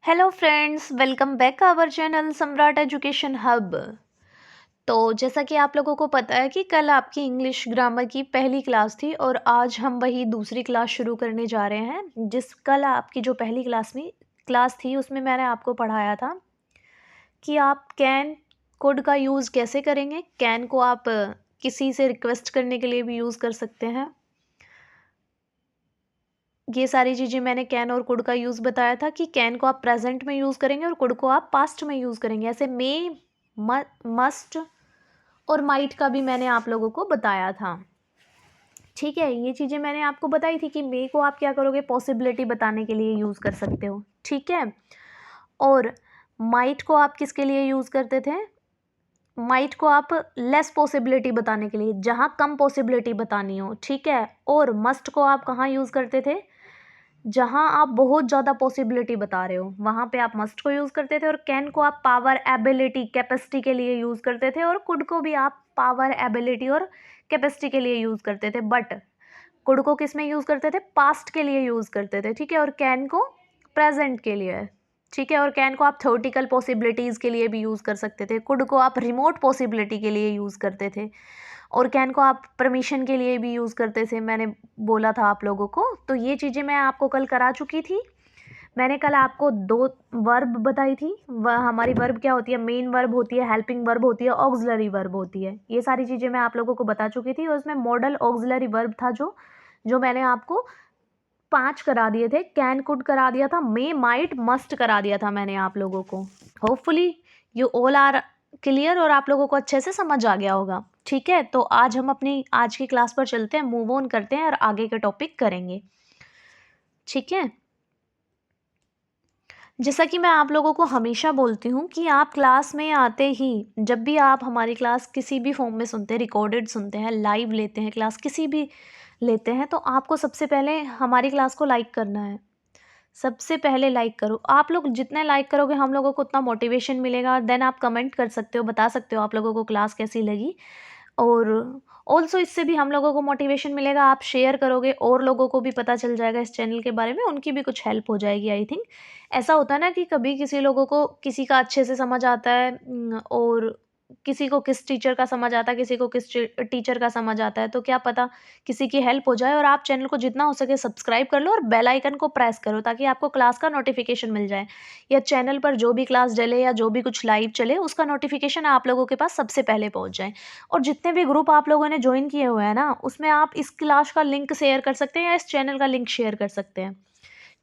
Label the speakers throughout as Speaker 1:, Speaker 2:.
Speaker 1: Hello friends, welcome back our channel Samrat education hub. तो जैसा कि आप लोगों को पता है कि कल आपकी इंग्लिश ग्रामर की पहली क्लास थी और आज हम वही दूसरी क्लास शुरू करने जा रहे हैं। जिस कल आपकी जो पहली क्लास थी उसमें मैंने आपको पढ़ाया था कि आप कैन कुड का यूज़ कैसे करेंगे। कैन को आप किसी से रिक्वेस्ट करने के लिए भी यूज़ कर सकते हैं। ये सारी चीज़ें मैंने कैन और कुड का यूज़ बताया था कि कैन को आप प्रेजेंट में यूज़ करेंगे और कुड को आप पास्ट में यूज़ करेंगे। ऐसे मे, मस्ट और माइट का भी मैंने आप लोगों को बताया था। ठीक है, ये चीज़ें मैंने आपको बताई थी कि मे को आप क्या करोगे, पॉसिबिलिटी बताने के लिए यूज़ कर सकते हो। ठीक है, और माइट को आप किसके लिए यूज़ करते थे? माइट को आप लेस पॉसिबिलिटी बताने के लिए, जहाँ कम पॉसिबिलिटी बतानी हो। ठीक है, और मस्ट को आप कहाँ यूज़ करते थे? जहाँ आप बहुत ज़्यादा पॉसिबिलिटी बता रहे हो, वहाँ पे आप मस्ट को यूज़ करते थे। और कैन को आप पावर, एबिलिटी, कैपेसिटी के लिए यूज़ करते थे। और कुड को भी आप पावर, एबिलिटी और कैपेसिटी के लिए यूज़ करते थे। बट कुड को किस में यूज़ करते थे? पास्ट के लिए यूज़ करते थे। ठीक है, और कैन को प्रेजेंट के लिए। ठीक है, और कैन को आप थ्योरेटिकल पॉसिबिलिटीज़ के लिए भी यूज़ कर सकते थे। कुड को आप रिमोट पॉसिबिलिटी के लिए यूज़ करते थे। और कैन को आप परमिशन के लिए भी यूज़ करते थे, मैंने बोला था आप लोगों को। तो ये चीज़ें मैं आपको कल करा चुकी थी। मैंने कल आपको 2 वर्ब बताई थी। वह हमारी वर्ब क्या होती है? मेन वर्ब होती है, हेल्पिंग वर्ब होती है, ऑक्सिलरी वर्ब होती है। ये सारी चीज़ें मैं आप लोगों को बता चुकी थी और उसमें मॉडल ऑक्सिलरी वर्ब था जो जो मैंने आपको 5 करा दिए थे। कैन, कुड करा दिया था, मे, माइट, मस्ट करा दिया था मैंने आप लोगों को। Hopefully you all are clear और आप लोगों को अच्छे से समझ आ गया होगा। ठीक है, तो आज हम अपनी आज की क्लास पर चलते हैं, मूव ऑन करते हैं और आगे के टॉपिक करेंगे। ठीक है, जैसा कि मैं आप लोगों को हमेशा बोलती हूँ कि आप क्लास में आते ही, जब भी आप हमारी क्लास किसी भी फॉर्म में सुनते हैं, रिकॉर्डेड सुनते हैं, लाइव लेते हैं, क्लास किसी भी लेते हैं, तो आपको सबसे पहले हमारी क्लास को लाइक करना है। सबसे पहले लाइक करो। आप लोग जितने लाइक करोगे हम लोगों को उतना मोटिवेशन मिलेगा। देन आप कमेंट कर सकते हो, बता सकते हो आप लोगों को क्लास कैसी लगी। और ऑल्सो इससे भी हम लोगों को मोटिवेशन मिलेगा। आप शेयर करोगे और लोगों को भी पता चल जाएगा इस चैनल के बारे में, उनकी भी कुछ हेल्प हो जाएगी आई थिंक। ऐसा होता है ना कि कभी किसी लोगों को किसी का अच्छे से समझ आता है, और किसी को किस टीचर का समझ आता है, किसी को किस टीचर का समझ आता है, तो क्या पता किसी की हेल्प हो जाए। और आप चैनल को जितना हो सके सब्सक्राइब कर लो और बेल आइकन को प्रेस करो ताकि आपको क्लास का नोटिफिकेशन मिल जाए, या चैनल पर जो भी क्लास डले या जो भी कुछ लाइव चले उसका नोटिफिकेशन आप लोगों के पास सबसे पहले पहुंच जाए। और जितने भी ग्रुप आप लोगों ने ज्वाइन किए हुए हैं ना, उसमें आप इस क्लास का लिंक शेयर कर सकते हैं या इस चैनल का लिंक शेयर कर सकते हैं।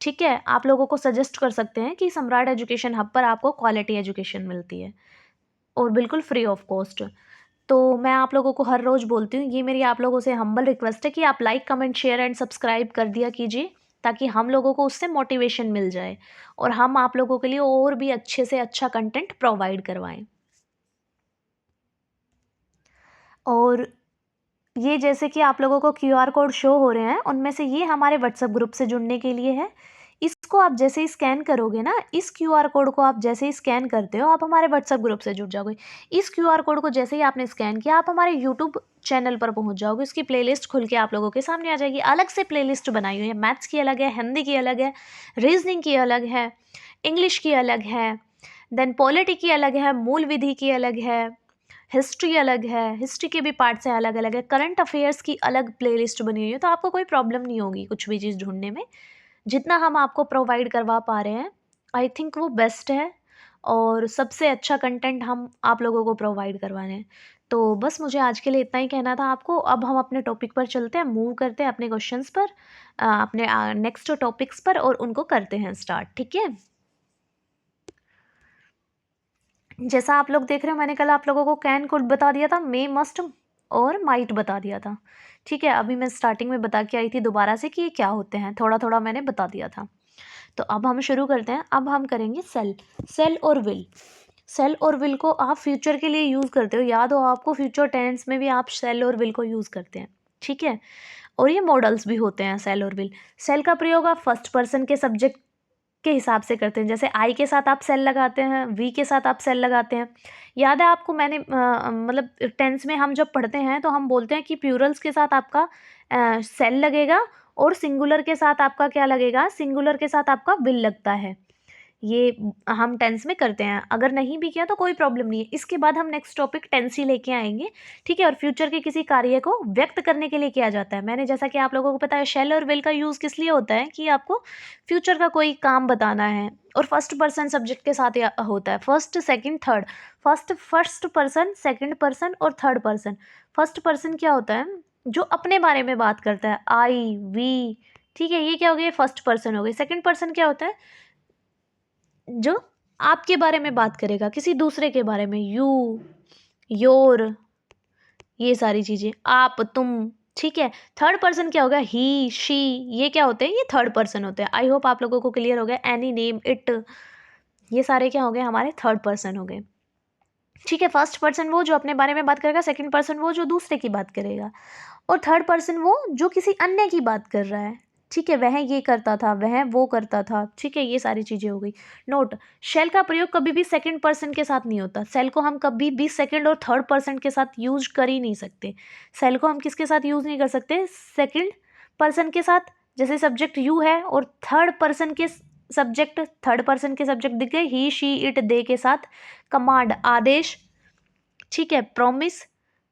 Speaker 1: ठीक है, आप लोगों को सजेस्ट कर सकते हैं कि सम्राट एजुकेशन हब पर आपको क्वालिटी एजुकेशन मिलती है और बिल्कुल फ्री ऑफ कॉस्ट। तो मैं आप लोगों को हर रोज़ बोलती हूँ, ये मेरी आप लोगों से हम्बल रिक्वेस्ट है कि आप like, comment, share and subscribe कर दिया कीजिए ताकि हम लोगों को उससे मोटिवेशन मिल जाए और हम आप लोगों के लिए और भी अच्छे से अच्छा कंटेंट प्रोवाइड करवाएं। और ये जैसे कि आप लोगों को क्यूआर कोड शो हो रहे हैं, उनमें से ये हमारे व्हाट्सएप ग्रुप से जुड़ने के लिए है। इसको आप जैसे ही स्कैन करोगे ना, इस क्यूआर कोड को आप जैसे ही स्कैन करते हो, आप हमारे व्हाट्सएप ग्रुप से जुड़ जाओगे। इस क्यूआर कोड को जैसे ही आपने स्कैन किया, आप हमारे यूट्यूब चैनल पर पहुंच जाओगे। उसकी प्लेलिस्ट खुल के आप लोगों के सामने आ जाएगी। अलग से प्लेलिस्ट बनाई हुई है, मैथ्स की अलग है, हिंदी की अलग है, रीजनिंग की अलग है, इंग्लिश की अलग है, देन पॉलिटी की अलग है, मूल विधि की अलग है, हिस्ट्री अलग है, हिस्ट्री के भी पार्ट्स हैं अलग अलग है, करंट अफेयर्स की अलग प्लेलिस्ट बनी हुई है। तो आपको कोई प्रॉब्लम नहीं होगी कुछ भी चीज़ ढूंढने में। जितना हम आपको प्रोवाइड करवा पा रहे हैं, आई थिंक वो बेस्ट है और सबसे अच्छा कंटेंट हम आप लोगों को प्रोवाइड करवा रहे हैं। तो बस मुझे आज के लिए इतना ही कहना था आपको। अब हम अपने टॉपिक पर चलते हैं, मूव करते हैं अपने क्वेश्चंस पर, अपने नेक्स्ट टॉपिक्स पर, और उनको करते हैं स्टार्ट। ठीक है, जैसा आप लोग देख रहे हो, मैंने कल आप लोगों को कैन कुड बता दिया था, मे, मस्ट और माइट बता दिया था। ठीक है, अभी मैं स्टार्टिंग में बता के आई थी दोबारा से कि ये क्या होते हैं, थोड़ा थोड़ा मैंने बता दिया था। तो अब हम शुरू करते हैं। अब हम करेंगे सेल। सेल और विल। सेल और विल को आप फ्यूचर के लिए यूज़ करते हो, याद हो आपको, फ्यूचर टेंस में भी आप सेल और विल को यूज़ करते हैं। ठीक है, और ये मॉडल्स भी होते हैं सेल और विल। सेल का प्रयोग आप फर्स्ट पर्सन के सब्जेक्ट के हिसाब से करते हैं। जैसे आई के साथ आप सेल लगाते हैं, वी के साथ आप सेल लगाते हैं। याद है आपको, मैंने मतलब टेंस में हम जब पढ़ते हैं तो हम बोलते हैं कि प्लूरल्स के साथ आपका सेल लगेगा और सिंगुलर के साथ आपका क्या लगेगा, सिंगुलर के साथ आपका विल लगता है। ये हम टेंस में करते हैं, अगर नहीं भी किया तो कोई प्रॉब्लम नहीं है। इसके बाद हम नेक्स्ट टॉपिक टेंस ही लेके आएंगे, ठीक है। और फ्यूचर के किसी कार्य को व्यक्त करने के लिए किया जाता है। मैंने जैसा कि आप लोगों को पता है शैल और विल का यूज़ किस लिए होता है कि आपको फ्यूचर का कोई काम बताना है, और फर्स्ट पर्सन सब्जेक्ट के साथ होता है, first second third. First person, second person और थर्ड पर्सन। फर्स्ट पर्सन क्या होता है, जो अपने बारे में बात करता है, आई वी, ठीक है, ये क्या हो गया, फर्स्ट पर्सन हो गई। सेकंड पर्सन क्या होता है, जो आपके बारे में बात करेगा, किसी दूसरे के बारे में, यू, योर, ये सारी चीजें, आप, तुम, ठीक है। थर्ड पर्सन क्या होगा, ही, शी, ये क्या होते हैं, ये थर्ड पर्सन होते हैं। आई होप आप लोगों को क्लियर हो गया। एनी, नेम, इट, ये सारे क्या हो गए, हमारे थर्ड पर्सन हो गए, ठीक है। फर्स्ट पर्सन वो जो अपने बारे में बात करेगा, सेकंड पर्सन वो जो दूसरे की बात करेगा, और थर्ड पर्सन वो जो किसी अन्य की बात कर रहा है, ठीक है। वह ये करता था, वह वो करता था, ठीक है। ये सारी चीज़ें हो गई। नोट, शेल का प्रयोग कभी भी सेकंड पर्सन के साथ नहीं होता। सेल को हम कभी भी सेकंड और थर्ड पर्सन के साथ यूज कर ही नहीं सकते। सेल को हम किसके साथ यूज नहीं कर सकते, सेकंड पर्सन के साथ। जैसे सब्जेक्ट यू है और थर्ड पर्सन के सब्जेक्ट दिख गए, ही, शी, इट, दे के साथ कमांड, आदेश, ठीक है, प्रॉमिस,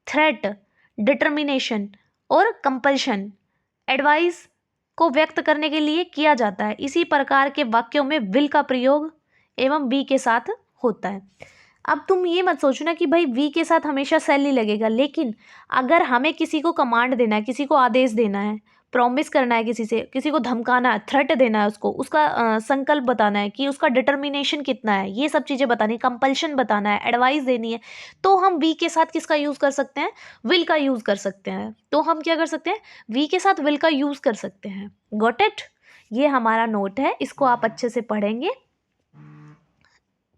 Speaker 1: थ्रेट, डिटर्मिनेशन और कंपल्शन, एडवाइस को व्यक्त करने के लिए किया जाता है। इसी प्रकार के वाक्यों में विल का प्रयोग एवं बी के साथ होता है। अब तुम ये मत सोचना कि भाई वी के साथ हमेशा सेल ही लगेगा, लेकिन अगर हमें किसी को कमांड देना है, किसी को आदेश देना है, प्रॉमिस करना है, किसी से, किसी को धमकाना है, थ्रेट देना है, उसको उसका संकल्प बताना है कि उसका डिटर्मिनेशन कितना है, ये सब चीज़ें बतानी, कंपल्शन बताना है, एडवाइस देनी है, तो हम वी के साथ किसका यूज़ कर सकते हैं, विल का यूज़ कर सकते हैं। तो हम क्या कर सकते हैं, वी के साथ विल का यूज़ कर सकते हैं। Got it? ये हमारा नोट है, इसको आप अच्छे से पढ़ेंगे,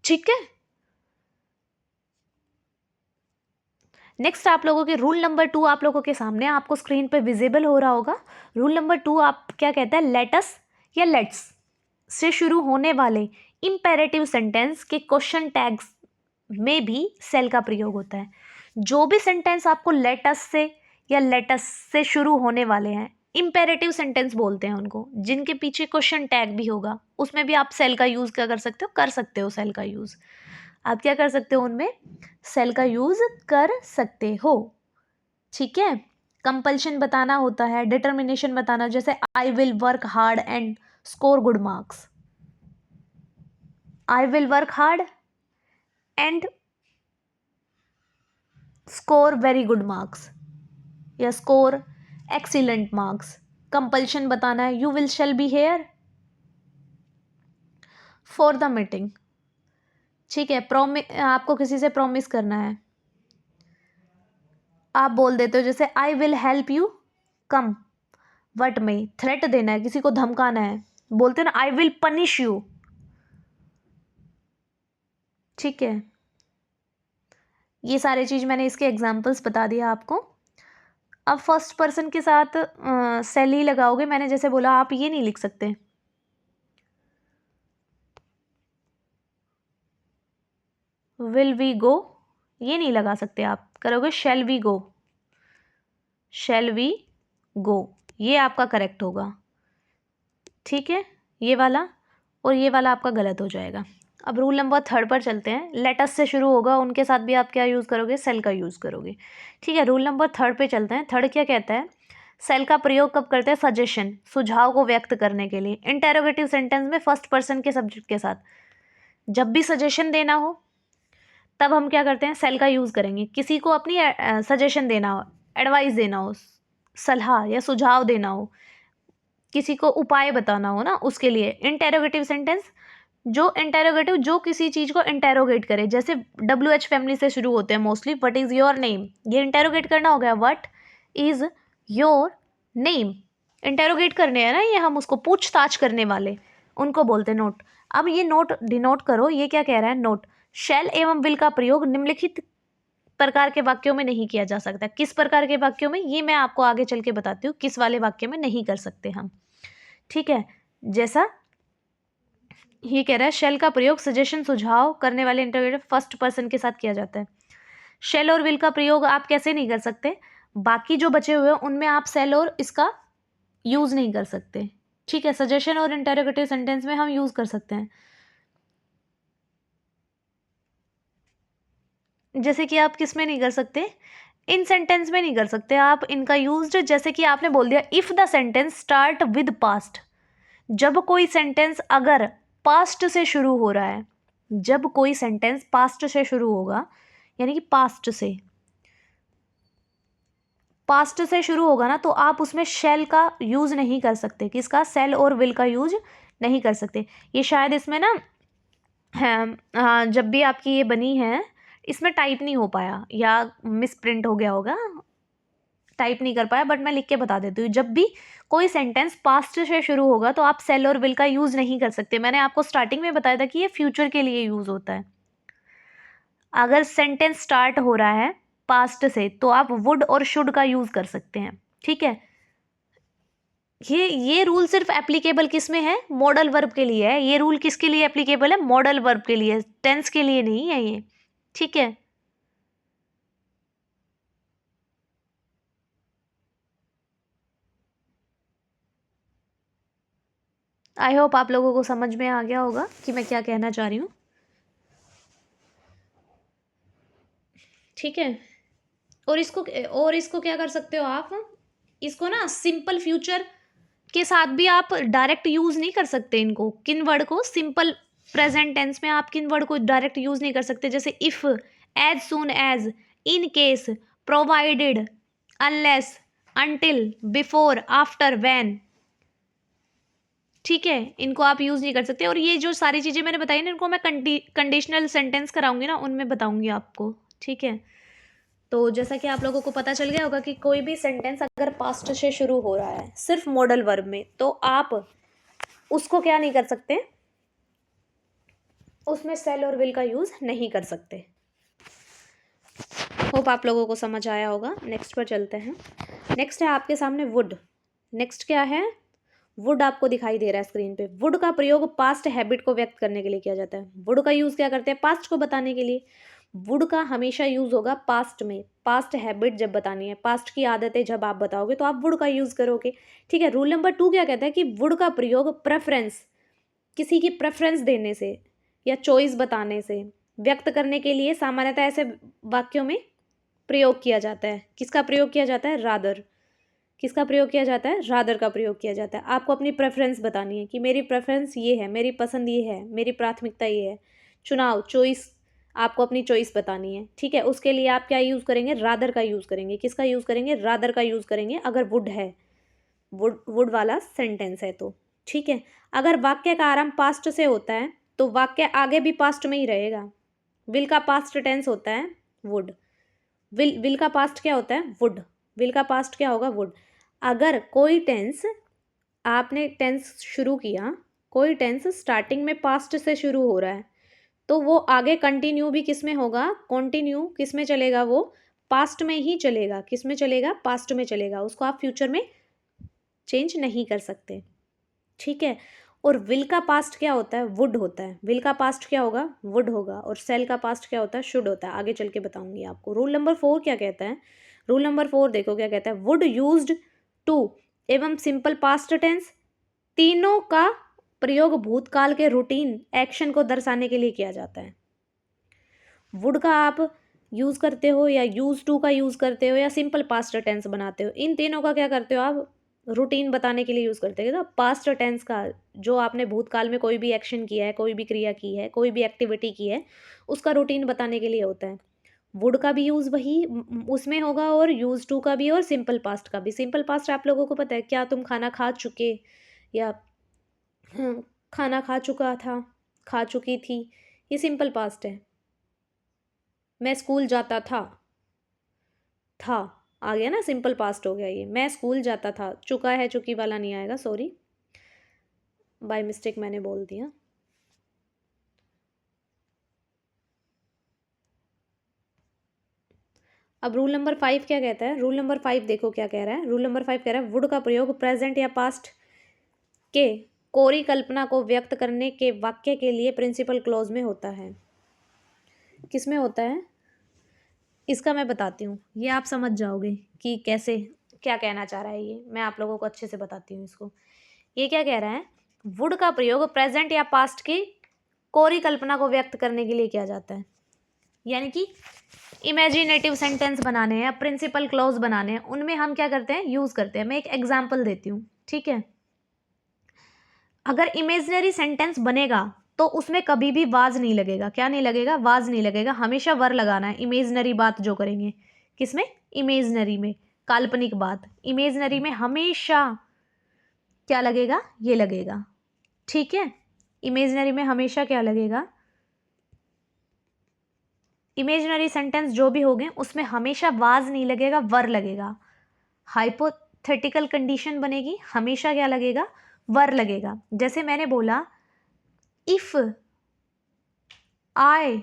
Speaker 1: ठीक है। नेक्स्ट आप लोगों के रूल नंबर 2 आप लोगों के सामने आपको स्क्रीन पे विजिबल हो रहा होगा। रूल नंबर 2 आप क्या कहता है, लेटस या लेट्स से शुरू होने वाले इंपेरेटिव सेंटेंस के क्वेश्चन टैग्स में भी सेल का प्रयोग होता है। जो भी सेंटेंस आपको लेटस से या लेटस से शुरू होने वाले हैं, इंपेरेटिव सेंटेंस बोलते हैं उनको, जिनके पीछे क्वेश्चन टैग भी होगा, उसमें भी आप सेल का यूज़ क्या कर सकते हो सेल का यूज़। आप क्या कर सकते हो, उनमें सेल का यूज़ कर सकते हो, ठीक है। कंपल्शन बताना होता है, डिटर्मिनेशन बताना, जैसे I will work hard and score good marks. I will work hard and score very good marks या स्कोर एक्सीलेंट मार्क्स। कंपल्शन बताना है, you will shall be here for the meeting, ठीक है। आपको किसी से प्रॉमिस करना है, आप बोल देते हो जैसे I will help you come what may. Threat देना है, किसी को धमकाना है, बोलते हो ना आई विल पनिश यू, ठीक है। ये सारी चीज मैंने इसके एग्जाम्पल्स बता दिया आपको। अब फर्स्ट पर्सन के साथ सेल ही लगाओगे, मैंने जैसे बोला आप ये नहीं लिख सकते, विल वी गो, ये नहीं लगा सकते, आप करोगे shall we go, shall we go, ये आपका करेक्ट होगा, ठीक है। ये वाला और ये वाला आपका गलत हो जाएगा। अब रूल नंबर 3 पर चलते हैं। लेटस से शुरू होगा, उनके साथ भी आप क्या यूज़ करोगे, सेल का यूज़ करोगे, ठीक है। रूल नंबर 3 पे चलते हैं। थर्ड क्या कहता है, सेल का प्रयोग कब करते हैं, सजेशन, सुझाव को व्यक्त करने के लिए, इंटेरोगेटिव सेंटेंस में फर्स्ट पर्सन के सब्जेक्ट के साथ। जब भी सजेशन देना हो तब हम क्या करते हैं, सेल का यूज़ करेंगे। किसी को अपनी सजेशन देना हो, एडवाइस देना हो, सलाह या सुझाव देना हो, किसी को उपाय बताना हो ना, उसके लिए इंटेरोगेटिव सेंटेंस, जो किसी चीज़ को इंटेरोगेट करे, जैसे WH फैमिली से शुरू होते हैं mostly, what is your name, ये इंटेरोगेट करना हो गया, what is your name, interrogate करने हैं ना ये, हम उसको पूछताछ करने वाले, उनको बोलते हैं नोट। अब ये नोट डिनोट करो, ये क्या कह रहा है, नोट, शैल एवं विल का प्रयोग निम्नलिखित प्रकार के वाक्यों में नहीं किया जा सकता। किस प्रकार के वाक्यों में, ये मैं आपको आगे चल के बताती हूँ किस वाले वाक्य में नहीं कर सकते हम, ठीक है। जैसा ये कह रहा है, शेल का प्रयोग सजेशन, सुझाव करने वाले इंटरव्यू फर्स्ट पर्सन के साथ किया जाता है। शेल और विल का प्रयोग आप कैसे नहीं कर सकते, बाकी जो बचे हुए हैं उनमें आप सेल और इसका यूज़ नहीं कर सकते, ठीक है। सजेशन और इंटरोगेटिव सेंटेंस में हम यूज़ कर सकते हैं। जैसे कि आप किस में नहीं कर सकते, इन सेंटेंस में नहीं कर सकते आप इनका यूज। जैसे कि आपने बोल दिया if the sentence start with past, जब कोई सेंटेंस अगर पास्ट से शुरू हो रहा है, जब कोई सेंटेंस पास्ट से शुरू होगा, यानी कि पास्ट से शुरू होगा ना, तो आप उसमें शैल का यूज नहीं कर सकते। किसका? सेल और विल का यूज नहीं कर सकते। ये शायद इसमें ना, हाँ, जब भी आपकी ये बनी है इसमें टाइप नहीं हो पाया या मिस प्रिंट हो गया होगा, टाइप नहीं कर पाया, बट मैं लिख के बता देती हूँ। जब भी कोई सेंटेंस पास्ट से शुरू होगा तो आप सेल और विल का यूज नहीं कर सकते। मैंने आपको स्टार्टिंग में बताया था कि ये फ्यूचर के लिए यूज होता है। अगर सेंटेंस स्टार्ट हो रहा है पास्ट से तो आप वुड और शुड का यूज कर सकते हैं, ठीक है। ये रूल सिर्फ एप्लीकेबल किस में है? मॉडल वर्ब के लिए है। ये रूल किसके लिए एप्लीकेबल है? मॉडल वर्ब के लिए, टेंस के लिए नहीं है ये, ठीक है। आई होप आप लोगों को समझ में आ गया होगा कि मैं क्या कहना चाह रही हूँ, ठीक है। और इसको क्या कर सकते हो आप, इसको ना सिंपल फ्यूचर के साथ भी आप डायरेक्ट यूज नहीं कर सकते। इनको, किन वर्ड को, सिंपल प्रेजेंट टेंस में आप किन वर्ड को डायरेक्ट यूज नहीं कर सकते? जैसे if, as soon as, in case, provided, unless, until, before, after, when, ठीक है। इनको आप यूज नहीं कर सकते। और ये जो सारी चीजें मैंने बताई ना, इनको मैं कंडीशनल सेंटेंस कराऊंगी ना, उनमें बताऊंगी आपको, ठीक है। तो जैसा कि आप लोगों को पता चल गया होगा कि कोई भी सेंटेंस अगर पास्ट से शुरू हो रहा है सिर्फ मॉडल वर्ब में, तो आप उसको क्या नहीं कर सकते, उसमें सेल और विल का यूज नहीं कर सकते। होप आप लोगों को समझ आया होगा। नेक्स्ट पर चलते हैं। नेक्स्ट है आपके सामने वुड। नेक्स्ट क्या है? वुड आपको दिखाई दे रहा है स्क्रीन पे। वुड का प्रयोग पास्ट हैबिट को व्यक्त करने के लिए किया जाता है। वुड का यूज क्या करते हैं? पास्ट को बताने के लिए। वुड का हमेशा यूज होगा पास्ट में। पास्ट हैबिट जब बतानी है, पास्ट की आदतें जब आप बताओगे तो आप वुड का यूज करोगे, ठीक है। रूल नंबर 2 क्या कहता है कि वुड का प्रयोग प्रेफरेंस, किसी की प्रेफरेंस देने से या चॉइस बताने से व्यक्त करने के लिए सामान्यतः ऐसे वाक्यों में प्रयोग किया जाता है। किसका प्रयोग किया जाता है? रादर। किसका प्रयोग किया जाता है? रादर का प्रयोग किया जाता है। आपको अपनी प्रेफरेंस बतानी है कि मेरी प्रेफरेंस ये है, मेरी पसंद ये है, मेरी प्राथमिकता ये है। चुनाव, चॉइस, आपको अपनी चॉइस बतानी है, ठीक है। उसके लिए आप क्या यूज़ करेंगे? रादर का यूज़ करेंगे। किसका यूज़ करेंगे? रादर का यूज़ करेंगे अगर वुड है, वुड वाला सेंटेंस है तो, ठीक है। अगर वाक्य का आरंभ पास्ट से होता है तो वाक्य आगे भी पास्ट में ही रहेगा। विल का पास्ट टेंस होता है वुड। विल का पास्ट क्या होता है? वुड। विल का पास्ट क्या होगा? वुड। अगर कोई टेंस, आपने टेंस शुरू किया, कोई टेंस स्टार्टिंग में पास्ट से शुरू हो रहा है तो वो आगे कंटिन्यू भी किस में होगा? कंटिन्यू किस में चलेगा? वो पास्ट में ही चलेगा। किस में चलेगा? पास्ट में चलेगा। उसको आप फ्यूचर में चेंज नहीं कर सकते, ठीक है। और विल का पास्ट क्या होता है? वुड होता है। विल का पास्ट क्या होगा? वुड होगा। और सेल का पास्ट क्या होता है? शुड होता है। आगे चल के बताऊंगी आपको। रूल नंबर 4 क्या कहता है? रूल नंबर 4 देखो क्या कहता है। वुड यूज्ड टू एवं सिंपल पास्ट टेंस, तीनों का प्रयोग भूतकाल के रूटीन एक्शन को दर्शाने के लिए किया जाता है। वुड का आप यूज करते हो या यूज टू का यूज करते हो या सिंपल पास्ट टेंस बनाते हो, इन तीनों का क्या करते हो आप? रूटीन बताने के लिए यूज करते हो। पास्ट टेंस का, जो आपने भूतकाल में कोई भी एक्शन किया है, कोई भी क्रिया की है, कोई भी एक्टिविटी की है, उसका रूटीन बताने के लिए होता है। वुड का भी यूज वही उसमें होगा और यूज टू का भी और सिंपल पास्ट का भी। सिंपल पास्ट आप लोगों को पता है, क्या तुम खाना खा चुके, या खाना खा चुका था, खा चुकी थी, ये सिंपल पास्ट है। मैं स्कूल जाता था आ गया ना, सिंपल पास्ट हो गया ये। मैं स्कूल जाता था, चुका है, चुकी वाला नहीं आएगा, सॉरी, बाय मिस्टेक मैंने बोल दिया। अब रूल नंबर 5 क्या कहता है? रूल नंबर 5 देखो क्या कह रहा है। रूल नंबर 5 कह रहा है वुड का प्रयोग प्रेजेंट या पास्ट के कोरी कल्पना को व्यक्त करने के वाक्य के लिए प्रिंसिपल क्लॉज में होता है। किस में होता है? इसका मैं बताती हूँ, ये आप समझ जाओगे कि कैसे, क्या कहना चाह रहा है ये। मैं आप लोगों को अच्छे से बताती हूँ इसको। ये क्या कह रहा है? वुड का प्रयोग प्रेजेंट या पास्ट की कोरी कल्पना को व्यक्त करने के लिए किया जाता है। यानी कि इमेजिनेटिव सेंटेंस बनाने हैं या प्रिंसिपल क्लॉज बनाने हैं, उनमें हम क्या करते हैं, यूज करते हैं। मैं एक एग्जांपल देती हूँ, ठीक है। अगर इमेजिनरी सेंटेंस बनेगा तो उसमें कभी भी वाज नहीं लगेगा। क्या नहीं लगेगा? वाज नहीं लगेगा, हमेशा वर लगाना है। इमेजिनरी बात जो करेंगे, किसमें? इमेजिनरी में, काल्पनिक बात। इमेजिनरी में हमेशा क्या लगेगा? ये लगेगा, ठीक है। इमेजिनरी में हमेशा क्या लगेगा? इमेजिनरी सेंटेंस जो भी होंगे उसमें हमेशा वाज नहीं लगेगा, वर लगेगा। हाइपोथेटिकल कंडीशन बनेगी, हमेशा क्या लगेगा? वर लगेगा। जैसे मैंने बोला इफ आई,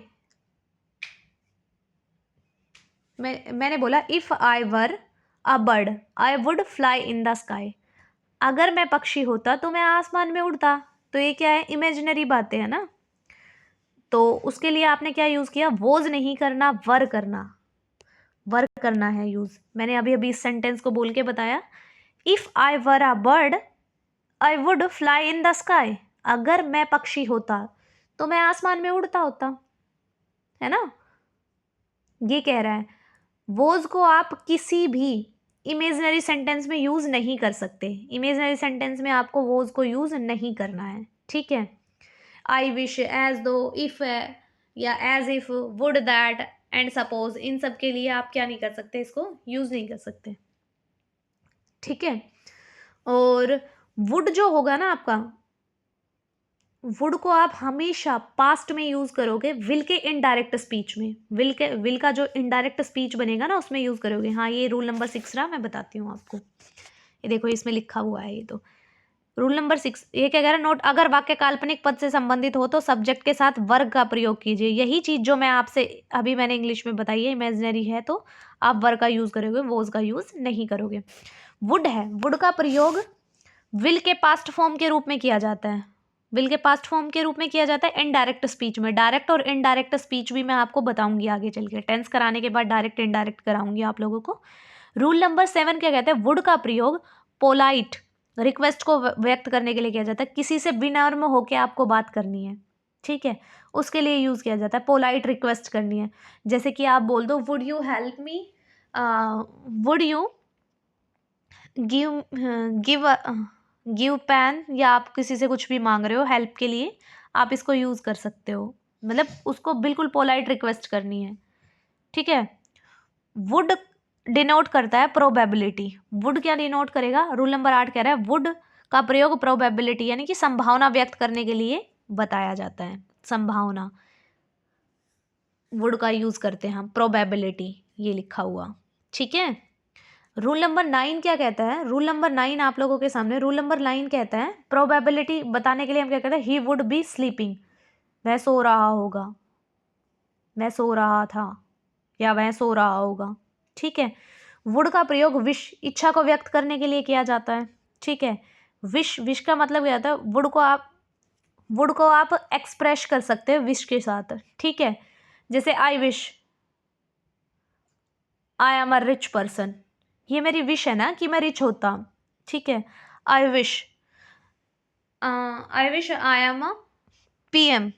Speaker 1: मैंने बोला if I were a bird I would fly in the sky. अगर मैं पक्षी होता तो मैं आसमान में उड़ता। तो ये क्या है? इमेजिनरी बातें है ना। तो उसके लिए आपने क्या यूज किया? वोज नहीं करना, वर करना। वर करना है यूज। मैंने अभी अभी इस सेंटेंस को बोल के बताया, if I were a bird I would fly in the sky. अगर मैं पक्षी होता तो मैं आसमान में उड़ता होता, है ना। ये कह रहा है वोज को आप किसी भी इमेजिनरी सेंटेंस में यूज नहीं कर सकते। इमेजिनरी सेंटेंस में आपको वोज को यूज नहीं करना है, ठीक है। I wish, as though, if या as if, would, that and suppose, इन सब के लिए आप क्या नहीं कर सकते? इसको यूज नहीं कर सकते, ठीक है। और वुड जो होगा ना आपका, वुड को आप हमेशा पास्ट में यूज करोगे, विल के इनडायरेक्ट स्पीच में। विल का जो इनडायरेक्ट स्पीच बनेगा ना उसमें यूज करोगे। हाँ, ये रूल नंबर 6 रहा, मैं बताती हूँ आपको। ये देखो इसमें लिखा हुआ है। ये तो रूल नंबर 6 ये क्या कह रहा है? नोट, अगर वाक्य काल्पनिक पद से संबंधित हो तो सब्जेक्ट के साथ वर्ग का प्रयोग कीजिए। यही चीज जो मैं आपसे अभी मैंने इंग्लिश में बताई है, इमेजिनरी है तो आप वर्ग का यूज करोगे, वोज का यूज नहीं करोगे। वुड है, वुड का प्रयोग विल के पास्ट फॉर्म के रूप में किया जाता है। विल के पास्ट फॉर्म के रूप में किया जाता है इनडायरेक्ट स्पीच में। डायरेक्ट और इनडायरेक्ट स्पीच भी मैं आपको बताऊंगी आगे चल के। टेंस कराने के बाद डायरेक्ट इनडायरेक्ट कराऊंगी आप लोगों को। रूल नंबर 7 क्या कहते हैं? वुड का प्रयोग पोलाइट रिक्वेस्ट को व्यक्त करने के लिए किया जाता है। किसी से विनम्र होकर आपको बात करनी है, ठीक है, उसके लिए यूज किया जाता है। पोलाइट रिक्वेस्ट करनी है, जैसे कि आप बोल दो would you help me, would you give give give pen, या आप किसी से कुछ भी मांग रहे हो हेल्प के लिए, आप इसको यूज कर सकते हो। मतलब उसको बिल्कुल पोलाइट रिक्वेस्ट करनी है, ठीक है। वुड डिनोट करता है प्रोबेबिलिटी। वुड क्या डिनोट करेगा? रूल नंबर 8 कह रहा है वुड का प्रयोग प्रोबेबिलिटी यानी कि संभावना व्यक्त करने के लिए बताया जाता है। संभावना, वुड का यूज करते हैं हम। प्रोबेबिलिटी ये लिखा हुआ, ठीक है। रूल नंबर 9 क्या कहता है? रूल नंबर 9 आप लोगों के सामने। रूल नंबर 9 कहता है प्रोबेबिलिटी बताने के लिए हम क्या कहते हैं? ही वुड बी स्लीपिंग, वह सो रहा होगा, वह सो रहा था, या वह सो रहा होगा, ठीक है। वुड का प्रयोग विश, इच्छा को व्यक्त करने के लिए किया जाता है, ठीक है। विश, विश का मतलब क्या होता है? वुड को आप एक्सप्रेस कर सकते हैं विश के साथ, ठीक है। जैसे I wish I am a rich person, ये मेरी विश है ना कि मैं रिच होता, ठीक है। I wish I am a PM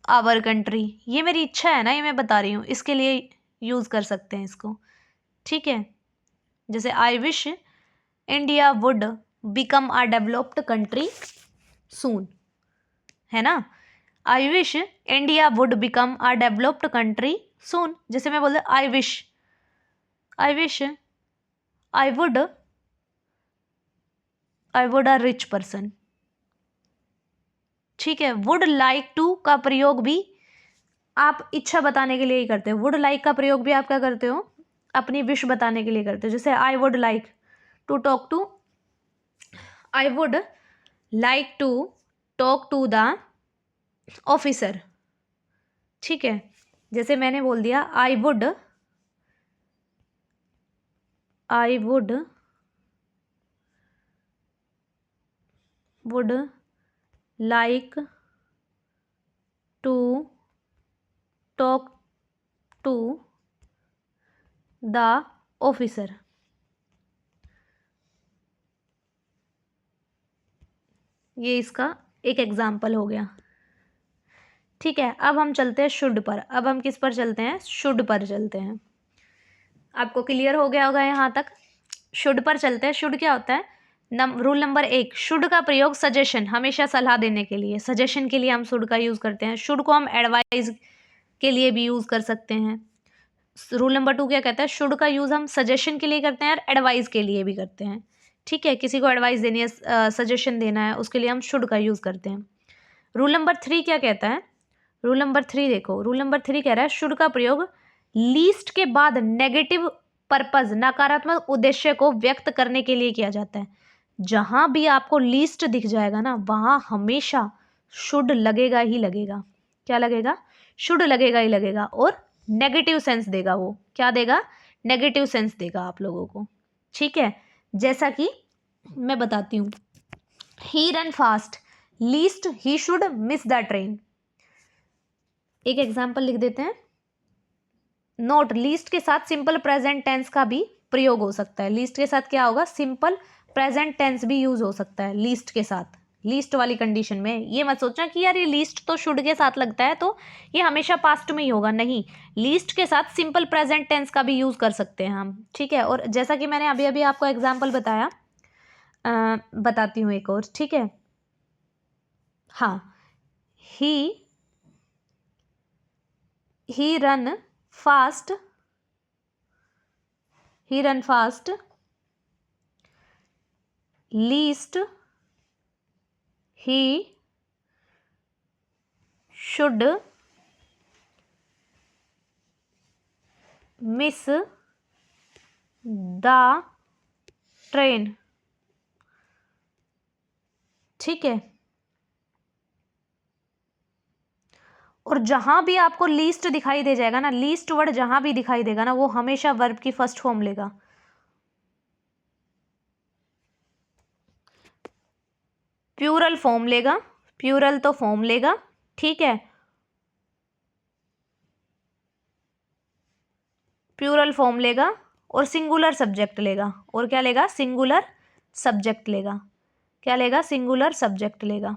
Speaker 1: our country, ये मेरी इच्छा है ना, ये मैं बता रही हूँ, इसके लिए यूज कर सकते हैं इसको, ठीक है। जैसे I wish India would become a developed country soon, है ना। I wish India would become a developed country soon. जैसे मैं बोलते I wish I would a rich person, ठीक है। वुड लाइक टू का प्रयोग भी आप इच्छा बताने के लिए ही करते हो। वुड लाइक का प्रयोग भी आप क्या करते हो? अपनी विश बताने के लिए करते हो। जैसे I would like to talk to I would like to talk to the officer, ठीक है। जैसे मैंने बोल दिया I would like to talk to the officer, ये इसका एक एग्जाम्पल हो गया, ठीक है, अब हम चलते हैं शुड पर। अब हम किस पर चलते हैं? शुड पर चलते हैं। आपको क्लियर हो गया होगा यहाँ तक। शुड पर चलते हैं। शुड क्या होता है? रूल नंबर 1, शुड का प्रयोग सजेशन, हमेशा सलाह देने के लिए, सजेशन के लिए हम शुड का यूज करते हैं। शुड को हम एडवाइस के लिए भी यूज कर सकते हैं। रूल नंबर 2 क्या कहता है? शुड का यूज हम सजेशन के लिए करते हैं और एडवाइस के लिए भी करते हैं। ठीक है, किसी को एडवाइस देनी है, सजेशन देना है, उसके लिए हम शुड का यूज करते हैं। रूल नंबर 3 क्या कहता है? रूल नंबर 3 देखो, रूल नंबर 3 कह रहा है शुड का प्रयोग लीस्ट के बाद नेगेटिव पर्पज, नकारात्मक उद्देश्य को व्यक्त करने के लिए किया जाता है। जहां भी आपको लीस्ट दिख जाएगा ना, वहां हमेशा शुड लगेगा ही लगेगा। क्या लगेगा? शुड लगेगा ही लगेगा, और नेगेटिव सेंस देगा। वो क्या देगा? नेगेटिव सेंस देगा आप लोगों को। ठीक है, जैसा कि मैं बताती हूँ, he run fast lest he should miss the train. एक एग्जाम्पल लिख देते हैं। नोट, लीस्ट के साथ सिंपल प्रेजेंट टेंस का भी प्रयोग हो सकता है। लीस्ट के साथ क्या होगा? सिंपल प्रेजेंट टेंस भी यूज हो सकता है लीस्ट के साथ। लीस्ट वाली कंडीशन में ये मत सोचना कि यार ये लीस्ट तो शुड के साथ लगता है तो ये हमेशा पास्ट में ही होगा। नहीं, लीस्ट के साथ सिंपल प्रेजेंट टेंस का भी यूज कर सकते हैं हम। ठीक है, और जैसा कि मैंने अभी अभी आपको एग्जाम्पल बताया, बताती हूँ एक और। ठीक है, हाँ, he run fast, least he should miss the train। ठीक है, और जहां भी आपको लीस्ट दिखाई दे जाएगा ना, लीस्ट वर्ड जहां भी दिखाई देगा ना, वो हमेशा वर्ब की फर्स्ट फॉर्म लेगा। प्यूरल फॉर्म लेगा, प्यूरल तो फॉर्म लेगा। ठीक है, प्यूरल फॉर्म लेगा और सिंगुलर सब्जेक्ट लेगा। और क्या लेगा? सिंगुलर सब्जेक्ट लेगा। क्या लेगा? सिंगुलर सब्जेक्ट लेगा।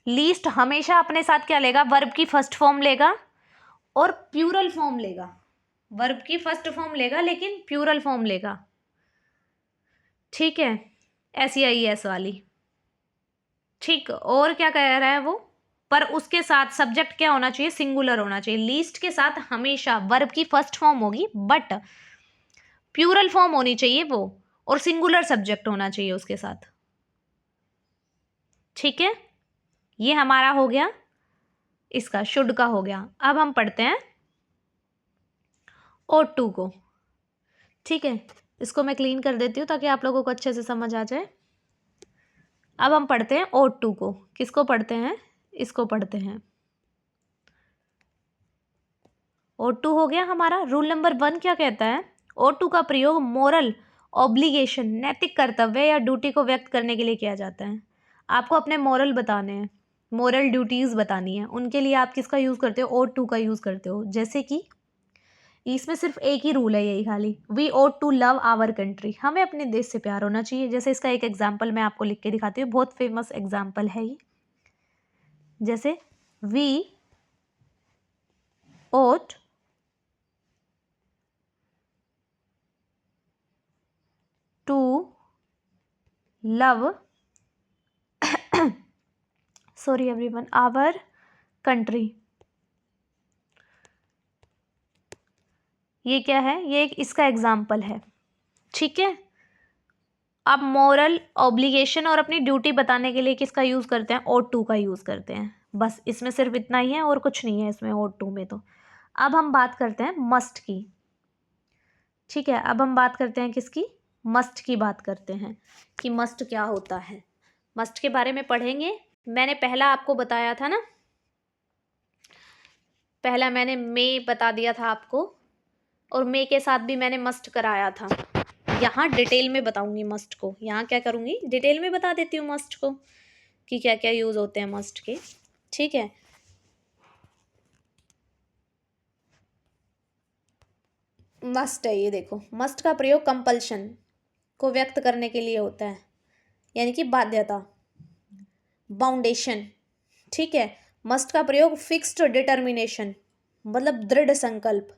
Speaker 1: लीस्ट हमेशा अपने साथ क्या लेगा? वर्ब की फर्स्ट फॉर्म लेगा और प्यूरल फॉर्म लेगा। वर्ब की फर्स्ट फॉर्म लेगा लेकिन प्यूरल फॉर्म लेगा। ठीक है, SEIS वाली। ठीक, और क्या कह रहा है वो? पर उसके साथ सब्जेक्ट क्या होना चाहिए? सिंगुलर होना चाहिए। लीस्ट के साथ हमेशा वर्ब की फर्स्ट फॉर्म होगी, बट प्यूरल फॉर्म होनी चाहिए वो, और सिंगुलर सब्जेक्ट होना चाहिए उसके साथ। ठीक है, ये हमारा हो गया, इसका शुड का हो गया। अब हम पढ़ते हैं O2 को। ठीक है, इसको मैं क्लीन कर देती हूँ ताकि आप लोगों को अच्छे से समझ आ जाए। अब हम पढ़ते हैं O2 को। किसको पढ़ते हैं? इसको पढ़ते हैं। O2 हो गया हमारा। रूल नंबर 1 क्या कहता है? O2 का प्रयोग मोरल ऑब्लिगेशन, नैतिक कर्तव्य या ड्यूटी को व्यक्त करने के लिए किया जाता है। आपको अपने मोरल बताने हैं, मोरल ड्यूटीज बतानी है, उनके लिए आप किसका यूज करते हो? O2 का यूज करते हो। जैसे कि इसमें सिर्फ एक ही रूल है, यही खाली, we ought to love our country, हमें अपने देश से प्यार होना चाहिए। जैसे इसका एक एग्जाम्पल मैं आपको लिख के दिखाती हूँ, बहुत फेमस एग्जाम्पल है ये। जैसे we ought to love sorry everyone our country. ये क्या है? ये एक इसका एग्जाम्पल है। ठीक है, अब मोरल ऑब्लिगेशन और अपनी ड्यूटी बताने के लिए किसका यूज करते हैं? O2 का यूज करते हैं। बस इसमें सिर्फ इतना ही है और कुछ नहीं है इसमें O2 में। तो अब हम बात करते हैं मस्ट की। ठीक है, अब हम बात करते हैं किसकी? मस्ट की बात करते हैं कि मस्ट क्या होता है। मस्ट के बारे में पढ़ेंगे। मैंने पहला आपको बताया था ना, पहला मैंने मे बता दिया था आपको, और मे के साथ भी मैंने मस्ट कराया था। यहाँ डिटेल में बताऊंगी मस्ट को। यहाँ क्या करूँगी? डिटेल में बता देती हूँ मस्ट को कि क्या क्या यूज होते हैं मस्ट के। ठीक है, मस्ट है ये देखो। मस्ट का प्रयोग कंपल्शन को व्यक्त करने के लिए होता है, यानी कि बाध्यता, बाउंडेशन। ठीक है, मस्ट का प्रयोग फिक्स्ड डिटर्मिनेशन मतलब दृढ़ संकल्प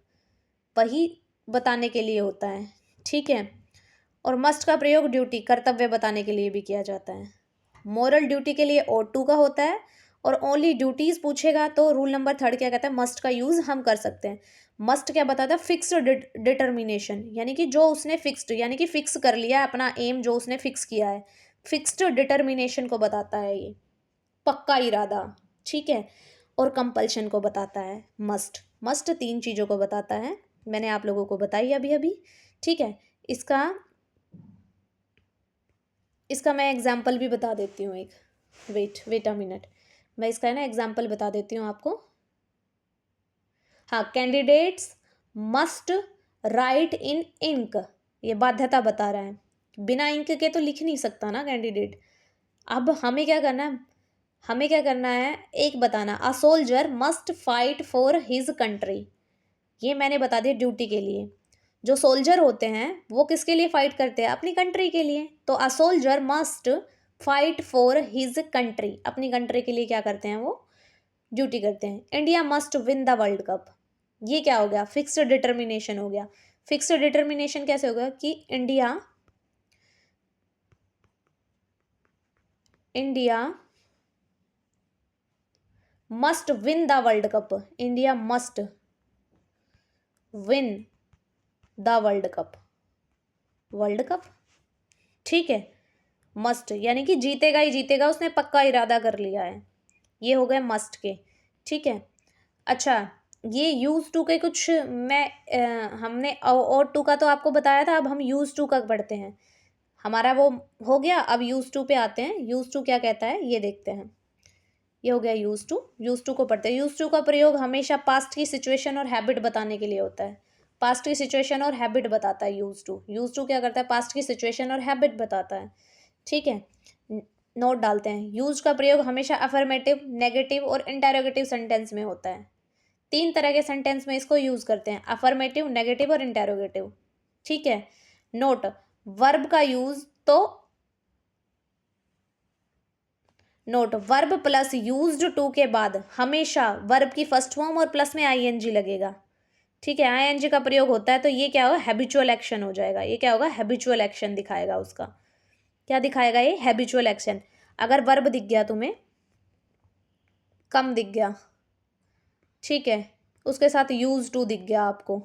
Speaker 1: वही बताने के लिए होता है, ठीक है। और मस्ट का प्रयोग ड्यूटी कर्तव्य बताने के लिए भी किया जाता है। मोरल ड्यूटी के लिए ought to का होता है, और ओनली ड्यूटीज पूछेगा तो रूल नंबर 3 क्या कहता है, मस्ट का यूज हम कर सकते हैं। मस्ट क्या बताता है, फिक्स्ड डिटर्मिनेशन, यानी कि जो उसने फिक्स्ड यानी कि फिक्स कर लिया है अपना एम, जो उसने फिक्स किया है, फिक्स्ड डिटर्मिनेशन को बताता है ये, पक्का इरादा, ठीक है। और कंपल्शन को बताता है मस्ट। मस्ट 3 चीज़ों को बताता है, मैंने आप लोगों को बताई अभी अभी, ठीक है। इसका मैं एग्जाम्पल भी बता देती हूँ एक, वेट अ मिनट, मैं इसका है ना एग्जाम्पल बता देती हूँ आपको। हाँ, कैंडिडेट्स मस्ट राइट इन इंक, ये बाध्यता बता रहा है, बिना इंक के तो लिख नहीं सकता ना कैंडिडेट। अब हमें क्या करना है, एक बताना, a soldier must fight for his country, ये मैंने बता दिया ड्यूटी के लिए। जो सोल्जर होते हैं वो किसके लिए फाइट करते हैं, अपनी कंट्री के लिए, तो a soldier must fight for his country, अपनी कंट्री के लिए क्या करते हैं वो, ड्यूटी करते हैं। India must win the world cup, ये क्या हो गया, फिक्स्ड डिटर्मिनेशन हो गया। फिक्स्ड डिटर्मिनेशन कैसे होगा कि India must win the world cup, India must win the world cup, ठीक है। मस्ट यानी कि जीतेगा ही जीतेगा, उसने पक्का इरादा कर लिया है, ये हो गए मस्ट के, ठीक है। अच्छा, ये यूज टू के कुछ हमने और टू का तो आपको बताया था, अब हम यूज टू का पढ़ते हैं, हमारा वो हो गया। अब यूज टू पे आते हैं, यूज टू क्या कहता है ये देखते हैं। ये हो गया यूज टू को पढ़ते हैं। यूज टू का प्रयोग हमेशा पास्ट की सिचुएशन और हैबिट बताने के लिए होता है, पास्ट की सिचुएशन और हैबिट बताता है यूज टू क्या करता है, पास्ट की सिचुएशन और हैबिट बताता है, ठीक है। नोट डालते हैं, यूज का प्रयोग हमेशा अफर्मेटिव, नेगेटिव और इंटेरोगेटिव सेंटेंस में होता है। 3 तरह के सेंटेंस में इसको यूज करते हैं, अफर्मेटिव, नेगेटिव और इंटेरोगेटिव, ठीक है। नोट, वर्ब का यूज तो note, verb plus used to के बाद हमेशा वर्ब की फर्स्ट फॉर्म और प्लस में आईएनजी लगेगा, ठीक है। आईएनजी का प्रयोग होता है तो ये क्या होगा, हैबिचुअल एक्शन हो जाएगा, ये क्या होगा, हैबिचुअल एक्शन दिखाएगा उसका, क्या दिखाएगा ये, हैबिचुअल एक्शन। अगर वर्ब दिख गया तुम्हें, कम दिख गया, ठीक है, उसके साथ यूज टू दिख गया आपको,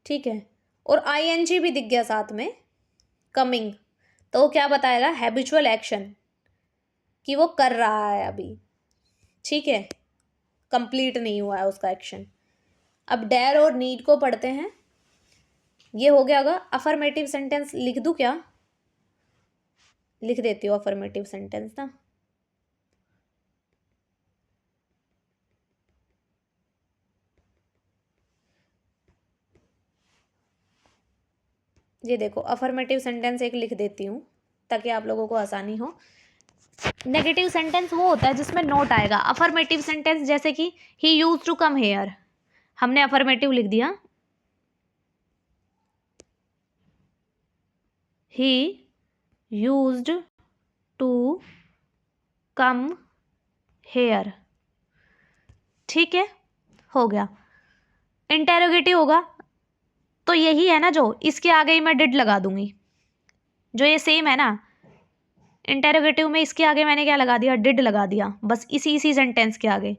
Speaker 1: ठीक है, और आईएनजी भी दिख गया साथ में, कमिंग, तो वो क्या बताएगा, हैबिचुअल एक्शन, कि वो कर रहा है अभी, ठीक है, कंप्लीट नहीं हुआ है उसका एक्शन। अब डेयर और नीड को पढ़ते हैं, ये हो गया होगा अफर्मेटिव सेंटेंस, लिख दूं क्या, लिख देती हूँ अफर्मेटिव सेंटेंस ना, ये देखो अफर्मेटिव सेंटेंस एक लिख देती हूँ ताकि आप लोगों को आसानी हो। नेगेटिव सेंटेंस वो होता है जिसमें नोट आएगा, अफर्मेटिव सेंटेंस जैसे कि he use to come here, हमने अफर्मेटिव लिख दिया, he used to come here, ठीक है, हो गया। इंटेरोगेटिव होगा तो यही है ना, जो इसके आगे ही मैं डिड लगा दूंगी, जो ये सेम है ना, इंटेरोगेटिव में इसके आगे मैंने क्या लगा दिया, डिड लगा दिया, बस इसी सेंटेंस के आगे,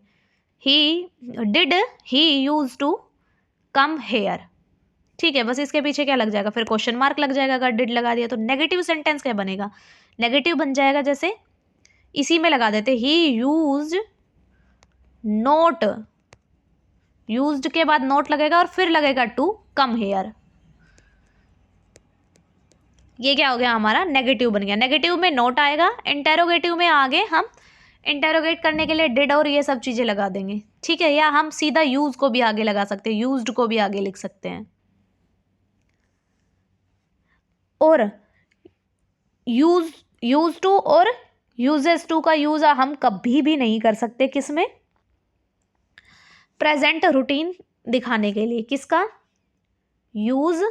Speaker 1: ही यूज टू कम हेयर, ठीक है, बस इसके पीछे क्या लग जाएगा, फिर क्वेश्चन मार्क लग जाएगा अगर डिड लगा दिया तो। नेगेटिव सेंटेंस क्या बनेगा, नेगेटिव बन जाएगा जैसे इसी में लगा देते, ही यूज्ड नोट, यूज्ड के बाद नोट लगेगा और फिर लगेगा टू कम हेयर, ये क्या हो गया हमारा, नेगेटिव बन गया। नेगेटिव में नोट आएगा, इंटेरोगेटिव में आगे हम इंटेरोगेट करने के लिए डिड और ये सब चीजें लगा देंगे, ठीक है, या हम सीधा यूज को भी आगे लगा सकते हैं, यूज्ड को भी आगे लिख सकते हैं। और यूज टू और यूजेस टू का यूज हम कभी भी नहीं कर सकते, किसमें, प्रेजेंट रूटीन दिखाने के लिए, किसका, यूज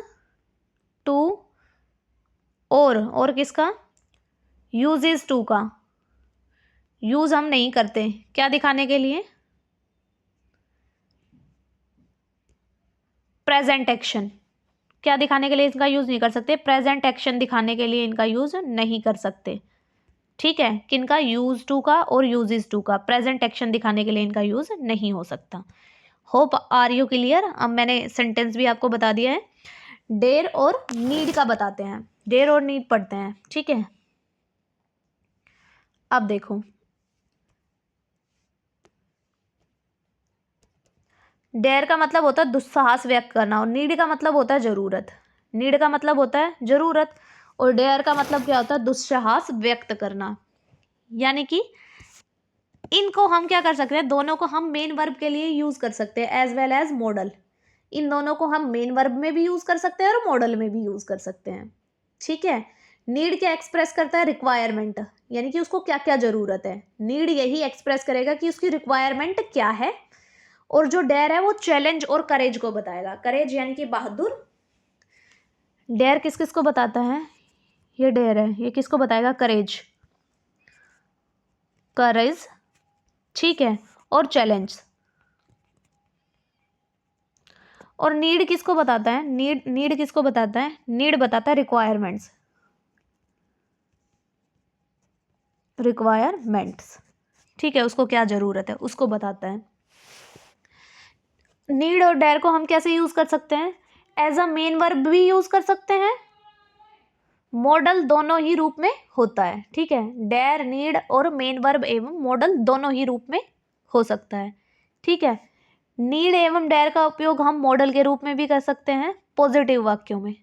Speaker 1: टू और किसका, यूजेस टू का, यूज हम नहीं करते, क्या दिखाने के लिए? Present action. क्या दिखाने के लिए इनका यूज नहीं कर सकते? प्रेजेंट एक्शन दिखाने के लिए इनका यूज नहीं कर सकते। ठीक है, किनका? यूज टू का और यूजेस टू का। प्रेजेंट एक्शन दिखाने के लिए इनका यूज नहीं हो सकता। Hope are you clear? अब मैंने सेंटेंस भी आपको बता दिया है। डेयर और नीड का बताते हैं, डेयर और नीड पढ़ते हैं। ठीक है, अब देखो, डेयर का मतलब होता है दुस्साहस व्यक्त करना और नीड का मतलब होता है जरूरत। नीड का मतलब होता है जरूरत और डेयर का मतलब क्या होता है? दुस्साहस व्यक्त करना। यानी कि इनको हम क्या कर सकते हैं? दोनों को हम मेन वर्ब के लिए यूज कर सकते हैं एज वेल एज मॉडल। इन दोनों को हम मेन वर्ब में भी यूज कर सकते हैं और मॉडल में भी यूज कर सकते हैं। ठीक है, नीड क्या एक्सप्रेस करता है? रिक्वायरमेंट, यानी कि उसको क्या क्या जरूरत है। नीड यही एक्सप्रेस करेगा कि उसकी रिक्वायरमेंट क्या है। और जो डेयर है वो चैलेंज और करेज को बताएगा। करेज यानी कि बहादुर। डेयर किस किस को बताता है? ये डेयर है, ये किसको बताएगा? करेज, करेज। ठीक है, और चैलेंज। और नीड किसको बताता है? नीड किसको बताता है? नीड बताता है रिक्वायरमेंट्स, रिक्वायरमेंट्स। ठीक है, उसको क्या जरूरत है उसको बताता है। नीड और डेयर को हम कैसे यूज कर सकते हैं? एज अ मेन वर्ब भी यूज कर सकते हैं, मॉडल दोनों ही रूप में होता है। ठीक है, डेयर, नीड और मेन वर्ब एवं मॉडल दोनों ही रूप में हो सकता है। ठीक है, नीड एवं डेयर का उपयोग हम मॉडल के रूप में भी कर सकते हैं पॉजिटिव वाक्यों में।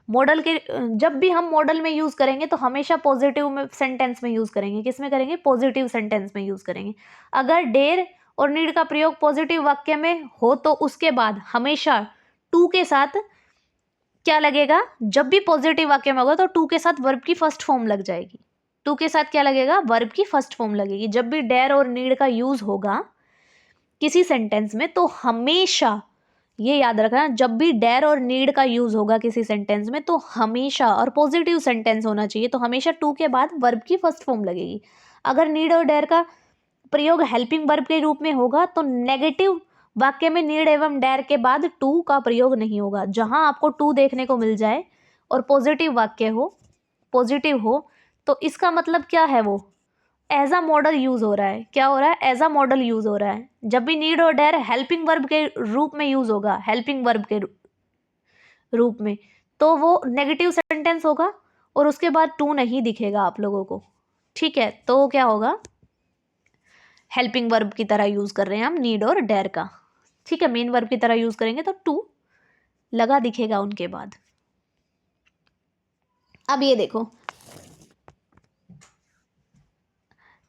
Speaker 1: मॉडल के जब भी हम मॉडल में यूज करेंगे तो हमेशा पॉजिटिव में सेंटेंस में यूज करेंगे। किस में करेंगे? पॉजिटिव सेंटेंस में यूज करेंगे। अगर डेयर और नीड का प्रयोग पॉजिटिव वाक्य में हो तो उसके बाद हमेशा टू के साथ क्या लगेगा? जब भी पॉजिटिव वाक्य में होगा तो टू के साथ वर्ब की फर्स्ट फॉर्म लग जाएगी। टू के साथ क्या लगेगा? वर्ब की फर्स्ट फॉर्म लगेगी। जब भी डेयर और नीड का यूज होगा किसी सेंटेंस में तो हमेशा ये याद रखना, जब भी डेयर और नीड का यूज होगा किसी सेंटेंस में तो हमेशा, और पॉजिटिव सेंटेंस होना चाहिए तो हमेशा टू के बाद वर्ब की फर्स्ट फॉर्म लगेगी। अगर नीड और डेयर का प्रयोग हेल्पिंग वर्ब के रूप में होगा तो नेगेटिव वाक्य में नीड एवं डेयर के बाद टू का प्रयोग नहीं होगा। जहां आपको टू देखने को मिल जाए और पॉजिटिव वाक्य हो, पॉजिटिव हो, तो इसका मतलब क्या है? वो एज अ मॉडल यूज हो रहा है। क्या हो रहा है? एज अ मॉडल यूज हो रहा है। जब भी नीड और डेयर हेल्पिंग वर्ब के रूप में यूज होगा, हेल्पिंग वर्ब के रूप में, तो वो नेगेटिव सेंटेंस होगा और उसके बाद टू नहीं दिखेगा आप लोगों को। ठीक है, तो क्या होगा? हेल्पिंग वर्ब की तरह यूज कर रहे हैं हम नीड और डेयर का। ठीक है, मेन वर्ब की तरह यूज करेंगे तो टू लगा दिखेगा उनके बाद। अब ये देखो,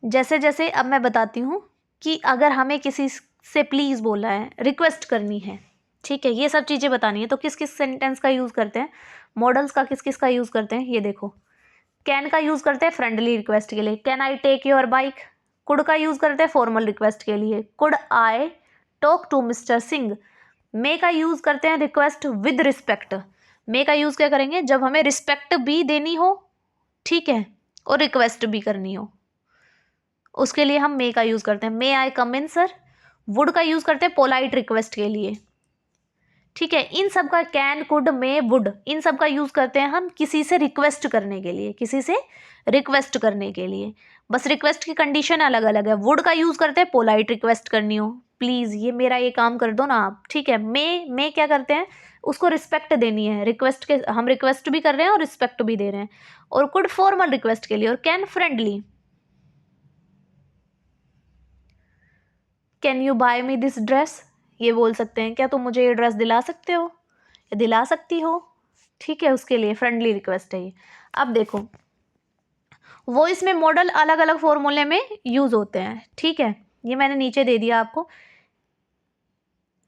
Speaker 1: जैसे जैसे अब मैं बताती हूँ कि अगर हमें किसी से प्लीज बोला है, रिक्वेस्ट करनी है, ठीक है, ये सब चीजें बतानी है तो किस किस सेंटेंस का यूज करते हैं? मॉडल्स का किस किस का यूज करते हैं? ये देखो, कैन का यूज करते हैं फ्रेंडली रिक्वेस्ट के लिए, can I take your bike. Could का यूज करते हैं फॉर्मल रिक्वेस्ट के लिए, could I talk to mister Singh. May का यूज करते हैं रिक्वेस्ट विद रिस्पेक्ट। मे का यूज क्या करेंगे? जब हमें रिस्पेक्ट भी देनी हो, ठीक है, और रिक्वेस्ट भी करनी हो, उसके लिए हम मे का यूज करते हैं। मे आई कम इन सर। वुड का यूज करते हैं पोलाइट रिक्वेस्ट के लिए। ठीक है, इन सब का कैन, कुड, मे, वुड, इन सब का यूज करते हैं हम किसी से रिक्वेस्ट करने के लिए, किसी से रिक्वेस्ट करने के लिए। बस रिक्वेस्ट की कंडीशन अलग अलग है। वुड का यूज करते हैं पोलाइट रिक्वेस्ट करनी हो, प्लीज ये मेरा ये काम कर दो ना आप। ठीक है, मे क्या करते हैं? उसको रिस्पेक्ट देनी है, रिक्वेस्ट के हम रिक्वेस्ट भी कर रहे हैं और रिस्पेक्ट भी दे रहे हैं। और कुड फॉर्मल रिक्वेस्ट के लिए, और can friendly. Can you buy me this dress, ये बोल सकते हैं, क्या तुम मुझे ये ड्रेस दिला सकते हो या दिला सकती हो। ठीक है, उसके लिए फ्रेंडली रिक्वेस्ट है ये। अब देखो, वॉइस में मॉडल अलग अलग फॉर्मूले में यूज होते हैं। ठीक है, ये मैंने नीचे दे दिया आपको।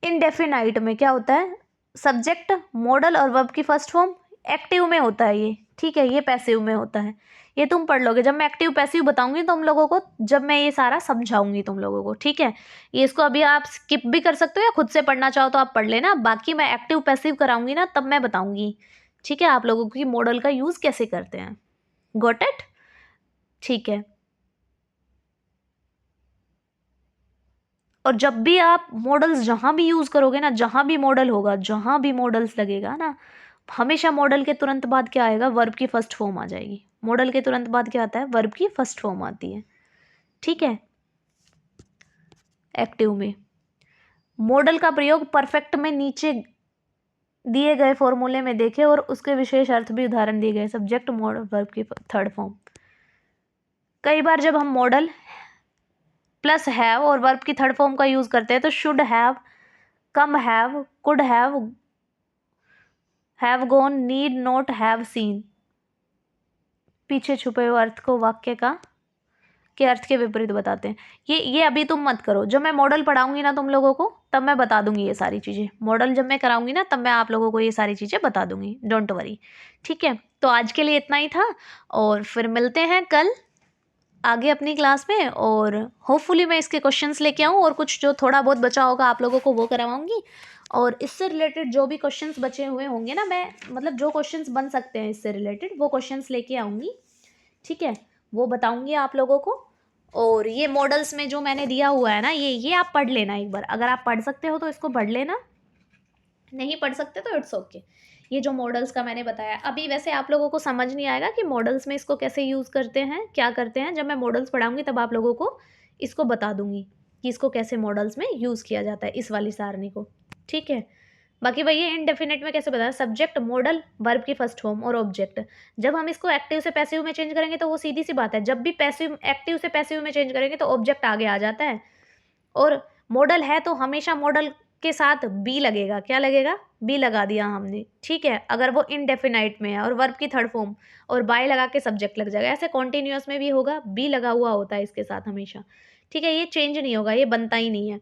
Speaker 1: इनडेफिनाइट में क्या होता है? सब्जेक्ट, मॉडल और वर्ब की फर्स्ट फॉर्म। एक्टिव में होता है ये, ठीक है, ये पैसिव में होता है। ये तुम पढ़ लोगे जब मैं एक्टिव पैसिव बताऊंगी तुम लोगों को, जब मैं ये सारा समझाऊंगी तुम लोगों को। ठीक है, ये इसको अभी आप स्किप भी कर सकते हो या खुद से पढ़ना चाहो तो आप पढ़ लेना। बाकी मैं एक्टिव पैसिव कराऊंगी ना, तब मैं बताऊंगी, ठीक है, आप लोगों की मॉडल का यूज कैसे करते हैं। Got it? ठीक है, और जब भी आप मॉडल्स जहाँ भी यूज़ करोगे ना, जहाँ भी मॉडल होगा, जहाँ भी मॉडल्स लगेगा ना, हमेशा मॉडल के तुरंत बाद क्या आएगा, वर्ब की फर्स्ट फॉर्म आ जाएगी। मॉडल के तुरंत बाद क्या आता है, वर्ब की फर्स्ट फॉर्म आती है। ठीक है। एक्टिव में मॉडल का प्रयोग परफेक्ट में नीचे दिए गए फॉर्मूले में देखें और उसके विशेष अर्थ भी उदाहरण दिए गए। सब्जेक्ट मॉडल वर्ब की थर्ड फॉर्म। कई बार जब हम मॉडल प्लस हैव और वर्ब की थर्ड फॉर्म का यूज करते हैं तो should have, come have, could have gone, need not have seen, पीछे छुपे हुए अर्थ को वाक्य का के अर्थ के विपरीत बताते हैं। ये अभी तुम मत करो, जब मैं मॉडल पढ़ाऊंगी ना तुम लोगों को तब मैं बता दूंगी ये सारी चीज़ें। मॉडल जब मैं कराऊंगी ना तब मैं आप लोगों को ये सारी चीज़ें बता दूंगी, डोंट वरी। ठीक है, तो आज के लिए इतना ही था और फिर मिलते हैं कल आगे अपनी क्लास में, और होपफुली मैं इसके क्वेश्चंस लेके आऊँ और कुछ जो थोड़ा बहुत बचा होगा आप लोगों को वो करवाऊंगी। और इससे रिलेटेड जो भी क्वेश्चंस बचे हुए होंगे ना, मैं मतलब जो क्वेश्चंस बन सकते हैं इससे रिलेटेड वो क्वेश्चंस लेके आऊँगी। ठीक है, वो बताऊंगी आप लोगों को। और ये मॉडल्स में जो मैंने दिया हुआ है ना, ये आप पढ़ लेना एक बार, अगर आप पढ़ सकते हो तो इसको पढ़ लेना, नहीं पढ़ सकते तो इट्स ओके। ये जो मॉडल्स का मैंने बताया, अभी वैसे आप लोगों को समझ नहीं आएगा कि मॉडल्स में इसको कैसे यूज़ करते हैं, क्या करते हैं। जब मैं मॉडल्स पढ़ाऊंगी तब आप लोगों को इसको बता दूंगी कि इसको कैसे मॉडल्स में यूज़ किया जाता है, इस वाली सारणी को। ठीक है, बाकी भैया इनडेफिनेट में कैसे बताया, सब्जेक्ट, मॉडल, वर्ब की फर्स्ट फॉर्म और ऑब्जेक्ट। जब हम इसको एक्टिव से पैसिव में चेंज करेंगे तो वो सीधी सी बात है, जब भी पैसिव एक्टिव से पैसिव में चेंज करेंगे तो ऑब्जेक्ट आगे आ जाता है। और मॉडल है तो हमेशा मॉडल के साथ बी लगेगा, क्या लगेगा, बी लगा दिया हमने। ठीक है, अगर वो इनडेफिनाइट में है और वर्ब की थर्ड फॉर्म और बाय लगा के सब्जेक्ट लग जाएगा। ऐसे कॉन्टिन्यूअस में भी होगा, बी लगा हुआ होता है इसके साथ हमेशा। ठीक है, ये चेंज नहीं होगा, ये बनता ही नहीं है।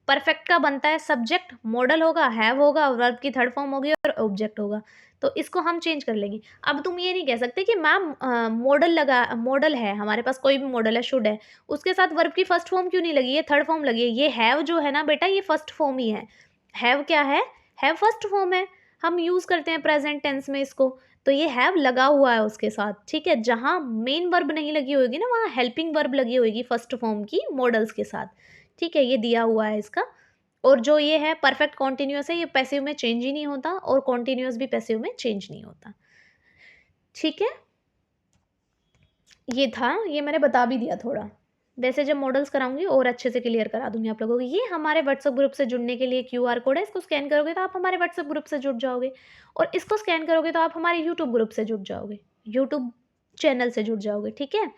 Speaker 1: परफेक्ट का बनता है सब्जेक्ट, मॉडल होगा, हैव होगा, वर्ब की थर्ड फॉर्म होगी और ऑब्जेक्ट होगा। तो इसको हम चेंज कर लेंगे। अब तुम ये नहीं कह सकते कि मैम मॉडल है हमारे पास, कोई भी मॉडल है, शुड है, उसके साथ वर्ब की फर्स्ट फॉर्म क्यों नहीं लगी है, थर्ड फॉर्म लगी है। ये हैव जो है ना बेटा, ये फर्स्ट फॉर्म ही है। हैव क्या है, हैव फर्स्ट फॉर्म है, हम यूज करते हैं प्रेजेंट टेंस में इसको। तो ये हैव लगा हुआ है उसके साथ। ठीक है, जहां मेन वर्ब नहीं लगी होगी ना, वहां हेल्पिंग वर्ब लगी होगी फर्स्ट फॉर्म की मॉडल्स के साथ। ठीक है, ये दिया हुआ है इसका। और जो ये है परफेक्ट कॉन्टिन्यूअस है, ये पैसिव में चेंज ही नहीं होता और कॉन्टिन्यूअस भी पैसिव में चेंज नहीं होता। ठीक है, ये था, ये मैंने बता भी दिया थोड़ा। वैसे जब मॉडल्स कराऊंगी और अच्छे से क्लियर करा दूंगी आप लोगों को। ये हमारे व्हाट्सएप ग्रुप से जुड़ने के लिए क्यूआर कोड है, इसको स्कैन करोगे तो आप हमारे व्हाट्सएप ग्रुप से जुड़ जाओगे, और इसको स्कैन करोगे तो आप हमारे यूट्यूब ग्रुप से जुड़ जाओगे, यूट्यूब चैनल से जुड़ जाओगे। ठीक है,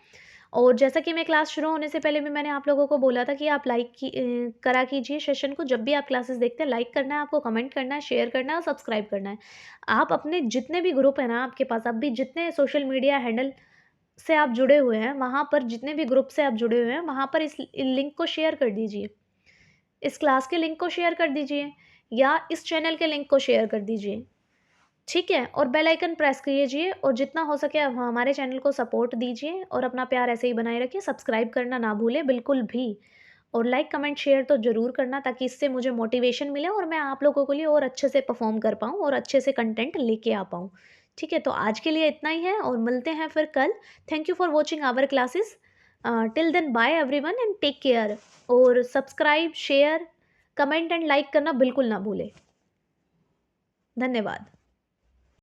Speaker 1: और जैसा कि मैं क्लास शुरू होने से पहले भी मैंने आप लोगों को बोला था कि आप करा कीजिए सेशन को। जब भी आप क्लासेस देखते हैं लाइक करना है आपको, कमेंट करना है, शेयर करना है और सब्सक्राइब करना है। आप अपने जितने भी ग्रुप है ना आपके पास, अब भी जितने सोशल मीडिया हैंडल से आप जुड़े हुए हैं, वहाँ पर जितने भी ग्रुप से आप जुड़े हुए हैं वहाँ पर इस लिंक को शेयर कर दीजिए, इस क्लास के लिंक को शेयर कर दीजिए या इस चैनल के लिंक को शेयर कर दीजिए। ठीक है, और बेल आइकन प्रेस कीजिए और जितना हो सके आप हमारे चैनल को सपोर्ट दीजिए और अपना प्यार ऐसे ही बनाए रखिए। सब्सक्राइब करना ना भूलें बिल्कुल भी, और लाइक कमेंट शेयर तो ज़रूर करना, ताकि इससे मुझे मोटिवेशन मिले और मैं आप लोगों के लिए और अच्छे से परफॉर्म कर पाऊँ और अच्छे से कंटेंट लेके आ पाऊँ। ठीक है, तो आज के लिए इतना ही है और मिलते हैं फिर कल। Thank you for watching our classes. Till then bye everyone and take care. और subscribe, share, comment and like करना बिल्कुल ना भूलें। धन्यवाद।